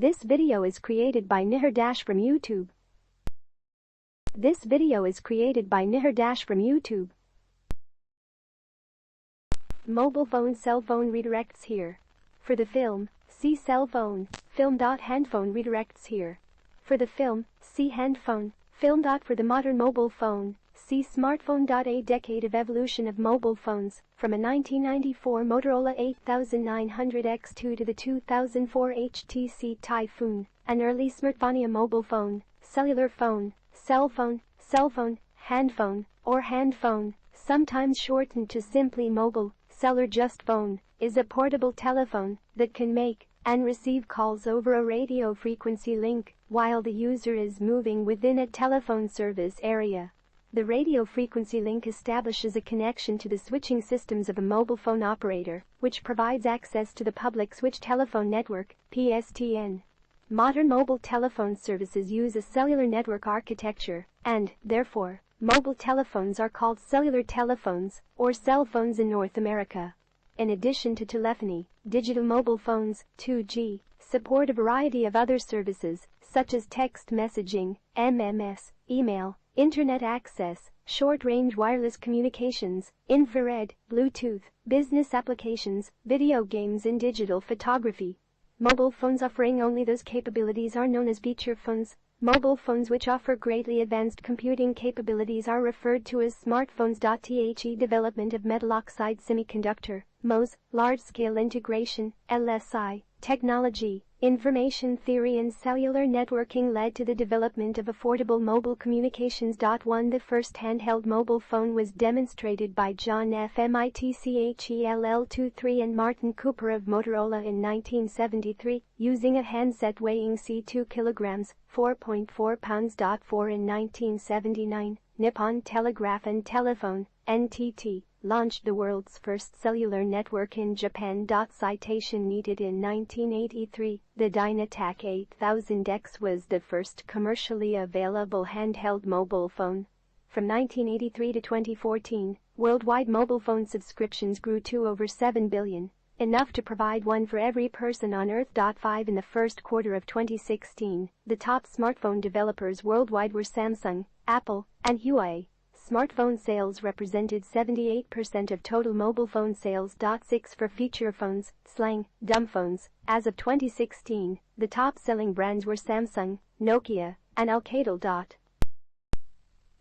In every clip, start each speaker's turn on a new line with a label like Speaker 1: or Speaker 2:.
Speaker 1: This video is created by Nihar from YouTube. This video is created by Nihar from YouTube. Mobile phone cell phone redirects here. For the film, see cell phone, film.handphone redirects here. For the film, see handphone, film. For the modern mobile phone, see smartphone. A decade of evolution of mobile phones, from a 1994 Motorola 8900 X2 to the 2004 HTC Typhoon, an early smartphone, mobile phone, cellular phone, cell phone, handphone, or handphone, sometimes shortened to simply mobile, cell or just phone, is a portable telephone that can make and receive calls over a radio frequency link while the user is moving within a telephone service area. The radio frequency link establishes a connection to the switching systems of a mobile phone operator, which provides access to the public switch telephone network, PSTN. Modern mobile telephone services use a cellular network architecture, and, therefore, mobile telephones are called cellular telephones, or cell phones in North America. In addition to telephony, digital mobile phones, 2G, support a variety of other services, such as text messaging, MMS, email, internet access, short-range wireless communications, infrared, Bluetooth, business applications, video games and digital photography. Mobile phones offering only those capabilities are known as feature phones. Mobile phones which offer greatly advanced computing capabilities are referred to as smartphones. The development of metal oxide semiconductor, MOS, large-scale integration, LSI, technology, information theory and cellular networking led to the development of affordable mobile communications. The first handheld mobile phone was demonstrated by John F. Mitchell and Martin Cooper of Motorola in 1973, using a handset weighing 2 kilograms, 4.4 pounds. 4 in 1979, Nippon Telegraph and Telephone, NTT, launched the world's first cellular network in Japan. Citation needed in 1983, the Dynatac 8000X was the first commercially available handheld mobile phone. From 1983 to 2014, worldwide mobile phone subscriptions grew to over 7 billion, enough to provide one for every person on Earth. 5 In the first quarter of 2016, the top smartphone developers worldwide were Samsung, Apple, and Huawei. Smartphone sales represented 78% of total mobile phone sales. 6 For feature phones, slang, dumb phones. As of 2016, the top-selling brands were Samsung, Nokia, and Alcatel.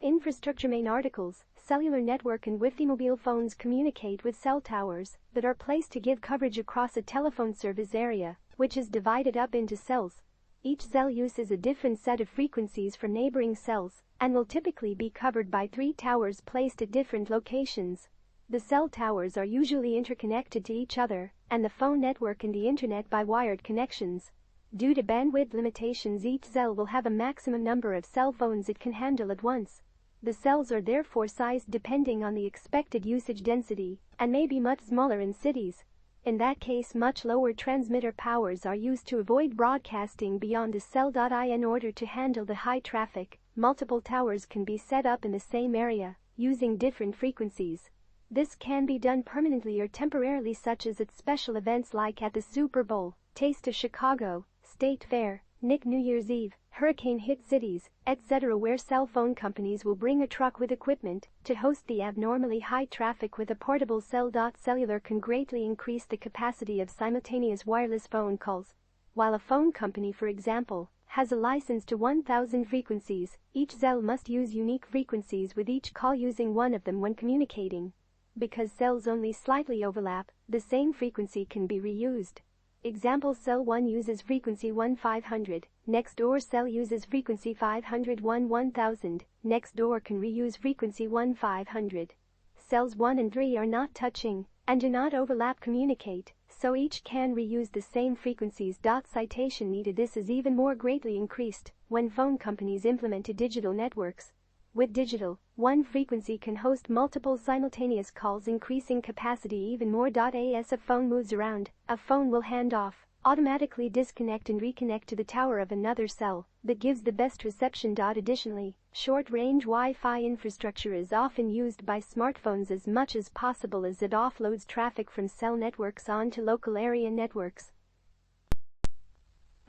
Speaker 1: Infrastructure main articles, cellular network and Wi-Fi. Mobile phones communicate with cell towers that are placed to give coverage across a telephone service area, which is divided up into cells. Each cell uses a different set of frequencies from neighboring cells and will typically be covered by 3 towers placed at different locations. The cell towers are usually interconnected to each other and the phone network and the internet by wired connections. Due to bandwidth limitations, each cell will have a maximum number of cell phones it can handle at once. The cells are therefore sized depending on the expected usage density and may be much smaller in cities. In that case, much lower transmitter powers are used to avoid broadcasting beyond the cell. In order to handle the high traffic, multiple towers can be set up in the same area, using different frequencies. This can be done permanently or temporarily, such as at special events like at the Super Bowl, Taste of Chicago, State Fair, Nick New Year's Eve, hurricane-hit cities, etc., where cell phone companies will bring a truck with equipment to host the abnormally high traffic with a portable cell. Cellular can greatly increase the capacity of simultaneous wireless phone calls. While a phone company, for example, has a license to 1,000 frequencies, each cell must use unique frequencies with each call using one of them when communicating. Because cells only slightly overlap, the same frequency can be reused. Example: cell 1 uses frequency 1500, next door cell uses frequency 501 1000, next door can reuse frequency 1500. Cells 1 and 3 are not touching and do not overlap communicate, so each can reuse the same frequencies. Citation needed. This is even more greatly increased when phone companies implemented digital networks. With digital, one frequency can host multiple simultaneous calls, increasing capacity even more. As a phone moves around, a phone will hand off, automatically disconnect and reconnect to the tower of another cell that gives the best reception. Additionally, short-range Wi-Fi infrastructure is often used by smartphones as much as possible, as it offloads traffic from cell networks onto local area networks.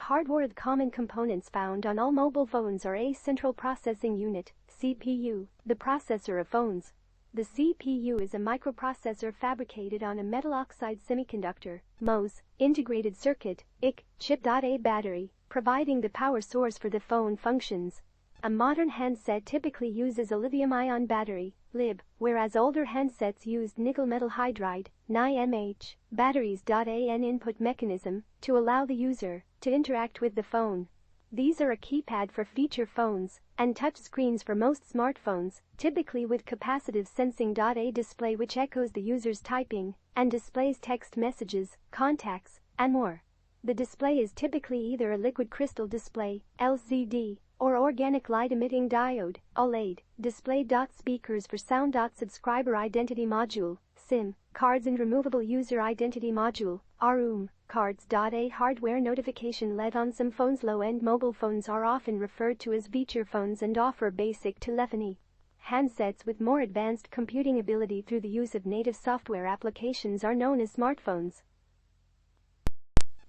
Speaker 1: Hardware. The common components found on all mobile phones are a central processing unit, CPU, the processor of phones. The CPU is a microprocessor fabricated on a metal oxide semiconductor, MOS, integrated circuit, IC, chip. A battery, providing the power source for the phone functions. A modern handset typically uses a lithium-ion battery, LiB, whereas older handsets used nickel metal hydride, NiMH, batteries. An input mechanism to allow the user to interact with the phone. These are a keypad for feature phones and touch screens for most smartphones, typically with capacitive sensing. A display which echoes the user's typing and displays text messages, contacts, and more. The display is typically either a liquid crystal display, LCD, or organic light-emitting diode, OLED, display. Speakers for sound. Subscriber identity module, SIM, cards and removable user identity module, ROM, cards. A hardware notification LED on some phones. Low-end mobile phones are often referred to as feature phones and offer basic telephony. Handsets with more advanced computing ability through the use of native software applications are known as smartphones.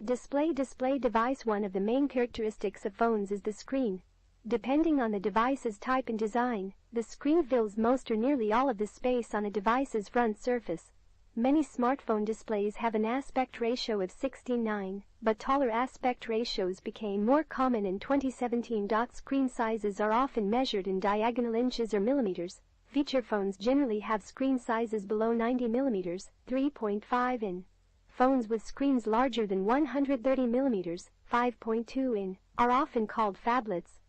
Speaker 1: Display device. One of the main characteristics of phones is the screen. Depending on the device's type and design, the screen fills most or nearly all of the space on a device's front surface. Many smartphone displays have an aspect ratio of 16:9, but taller aspect ratios became more common in 2017. Screen sizes are often measured in diagonal inches or millimeters. Feature phones generally have screen sizes below 90 millimeters, 3.5 in. Phones with screens larger than 130 millimeters, 5.2 in, are often called phablets.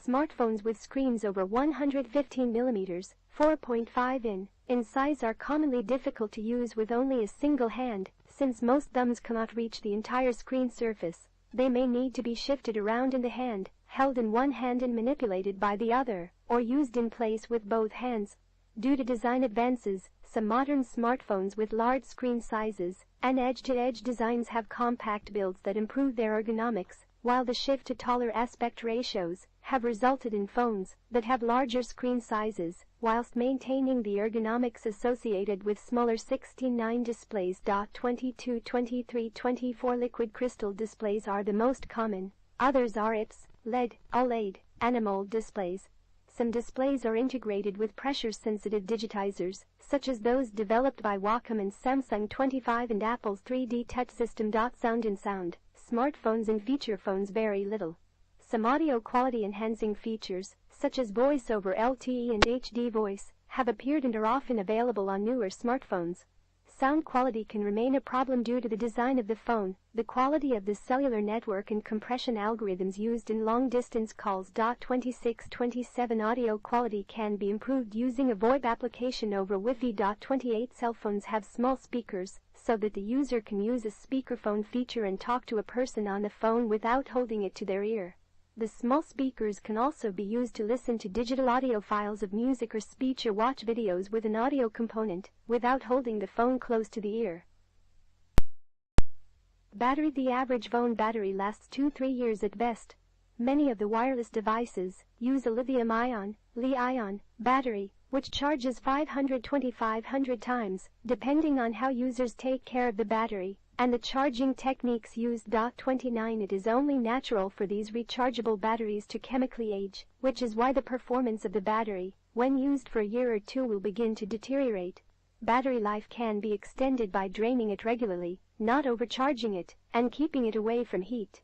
Speaker 1: Smartphones with screens over 115 millimeters, 4.5 in size are commonly difficult to use with only a single hand, since most thumbs cannot reach the entire screen surface. They may need to be shifted around in the hand, held in one hand and manipulated by the other, or used in place with both hands. Due to design advances, some modern smartphones with large screen sizes and edge-to-edge designs have compact builds that improve their ergonomics, while the shift to taller aspect ratios have resulted in phones that have larger screen sizes, whilst maintaining the ergonomics associated with smaller 16:9 displays. 22, 23, 24 liquid crystal displays are the most common. Others are IPS, LED, OLED, and AMOLED displays. Some displays are integrated with pressure-sensitive digitizers, such as those developed by Wacom and Samsung 25 and Apple's 3D touch system. Sound and sound. Smartphones and feature phones vary little. Some audio quality enhancing features, such as voice over LTE and HD voice, have appeared and are often available on newer smartphones. Sound quality can remain a problem due to the design of the phone, the quality of the cellular network and compression algorithms used in long-distance calls. 26-27 Audio quality can be improved using a VoIP application over Wi-Fi. 28 Cell phones have small speakers, so that the user can use a speakerphone feature and talk to a person on the phone without holding it to their ear. The small speakers can also be used to listen to digital audio files of music or speech or watch videos with an audio component, without holding the phone close to the ear. Battery. The average phone battery lasts 2-3 years at best. Many of the wireless devices use a lithium-ion, Li-ion, battery, which charges 500 times, depending on how users take care of the battery and the charging techniques used. 29 It is only natural for these rechargeable batteries to chemically age, which is why the performance of the battery, when used for a year or two, will begin to deteriorate. Battery life can be extended by draining it regularly, not overcharging it, and keeping it away from heat.